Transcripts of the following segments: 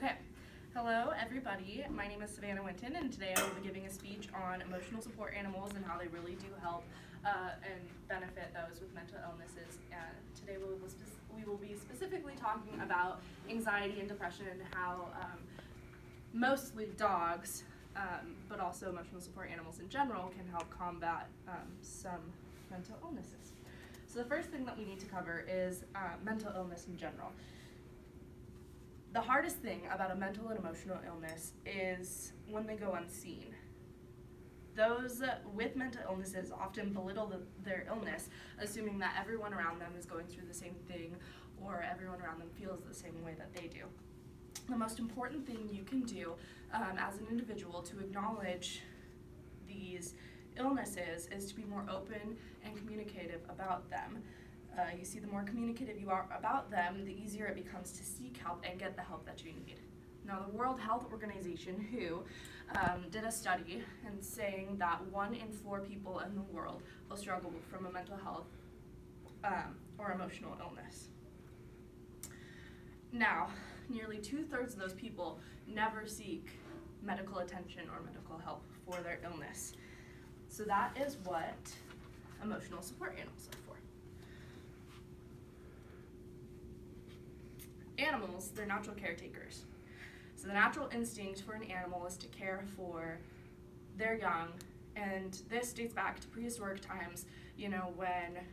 Okay, hello everybody. My name is Savannah Winton, and today I will be giving a speech on emotional support animals and how they really do help and benefit those with mental illnesses. Today we will be specifically talking about anxiety and depression and how mostly dogs, but also emotional support animals in general, can help combat some mental illnesses. So the first thing that we need to cover is mental illness in general. The hardest thing about a mental and emotional illness is when they go unseen. Those with mental illnesses often belittle their illness, assuming that everyone around them is going through the same thing or everyone around them feels the same way that they do. The most important thing you can do as an individual to acknowledge these illnesses is to be more open and communicative about them. You see, the more communicative you are about them, the easier it becomes to seek help and get the help that you need. Now, the World Health Organization, WHO, did a study and saying that 1 in 4 people in the world will struggle from a mental health or emotional illness. Now, nearly 2/3 of those people never seek medical attention or medical help for their illness. So that is what emotional support animals are for. Animals, they're natural caretakers. So the natural instinct for an animal is to care for their young, and this dates back to prehistoric times, when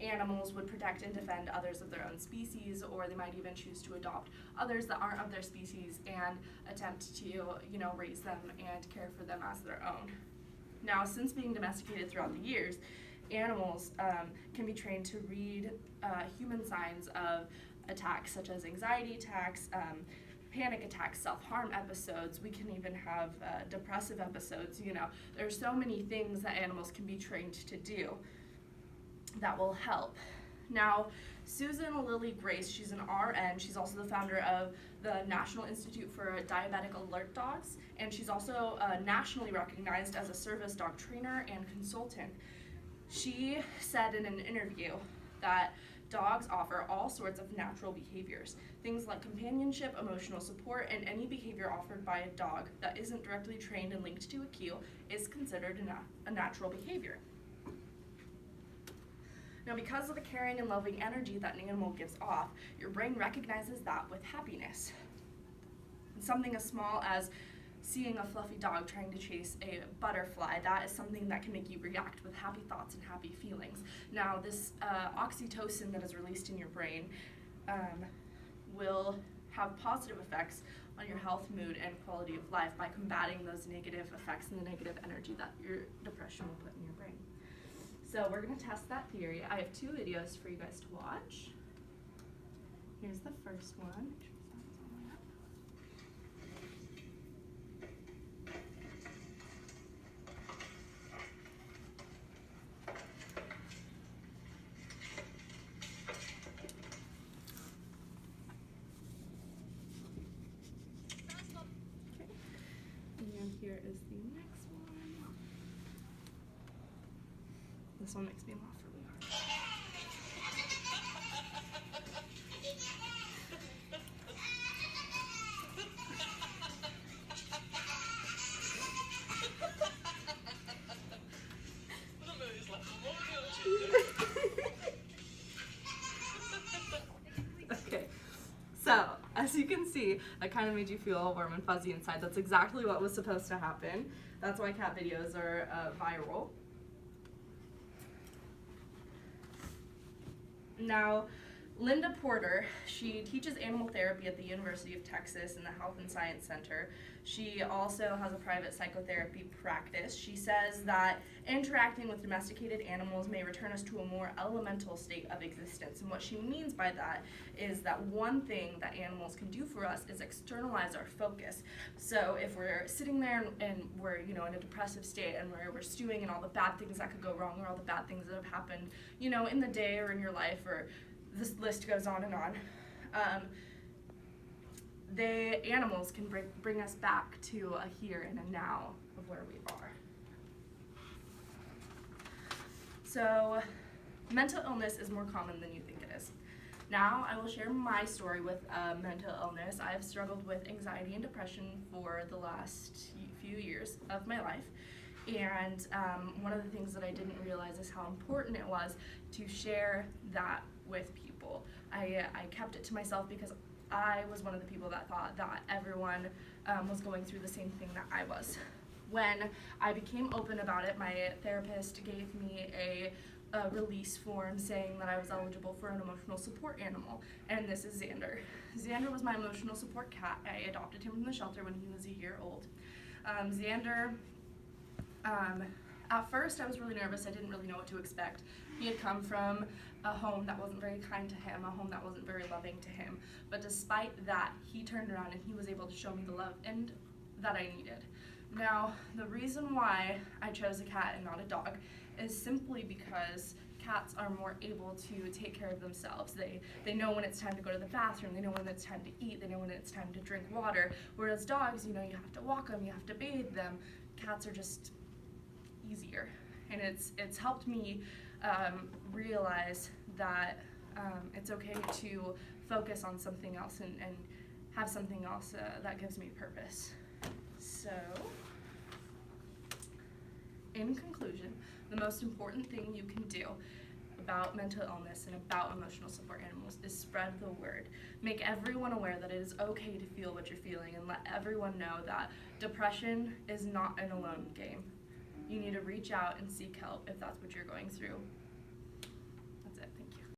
animals would protect and defend others of their own species, or they might even choose to adopt others that aren't of their species and attempt to, raise them and care for them as their own. Now, since being domesticated throughout the years, animals can be trained to read human signs of attacks such as anxiety attacks, panic attacks, self-harm episodes. We can even have depressive episodes. There's so many things that animals can be trained to do that will help. Now, Susan Lily Grace, she's an RN. She's also the founder of the National Institute for Diabetic Alert Dogs, and she's also nationally recognized as a service dog trainer and consultant. She said in an interview that dogs offer all sorts of natural behaviors, things like companionship, emotional support, and any behavior offered by a dog that isn't directly trained and linked to a cue is considered a natural behavior. Now, because of the caring and loving energy that an animal gives off, your brain recognizes that with happiness. And something as small as seeing a fluffy dog trying to chase a butterfly, that is something that can make you react with happy thoughts and happy feelings. Now, this oxytocin that is released in your brain will have positive effects on your health, mood, and quality of life by combating those negative effects and the negative energy that your depression will put in your brain. So we're going to test that theory. I have 2 videos for you guys to watch. Here's the first one. And here is the next one. This one makes me laugh really hard. Okay, so as you can see, that kind of made you feel all warm and fuzzy inside. That's exactly what was supposed to happen. That's why cat videos are viral. Now, Linda Porter, she teaches animal therapy at the University of Texas in the Health and Science Center. She also has a private psychotherapy practice. She says that interacting with domesticated animals may return us to a more elemental state of existence. And what she means by that is that one thing that animals can do for us is externalize our focus. So if we're sitting there and we're, in a depressive state and we're stewing in all the bad things that could go wrong or all the bad things that have happened, in the day or in your life, or this list goes on and on. The animals can bring us back to a here and a now of where we are. So mental illness is more common than you think it is. Now I will share my story with mental illness. I've struggled with anxiety and depression for the last few years of my life. And one of the things that I didn't realize is how important it was to share that with people. I kept it to myself because I was one of the people that thought that everyone was going through the same thing that I was. When I became open about it, my therapist gave me a release form saying that I was eligible for an emotional support animal, and this is Xander. Xander was my emotional support cat. I adopted him from the shelter when he was a year old. Xander, at first I was really nervous. I didn't really know what to expect. He had come from a home that wasn't very kind to him, a home that wasn't very loving to him, but despite that, he turned around and he was able to show me the love and that I needed. Now, the reason why I chose a cat and not a dog is simply because cats are more able to take care of themselves. They know when it's time to go to the bathroom, they know when it's time to eat, they know when it's time to drink water, whereas dogs, you have to walk them, you have to bathe them. Cats are just easier, and it's helped me realize that it's okay to focus on something else and have something else that gives me purpose. So, in conclusion, the most important thing you can do about mental illness and about emotional support animals is spread the word. Make everyone aware that it is okay to feel what you're feeling, and let everyone know that depression is not an alone game. You need to reach out and seek help if that's what you're going through.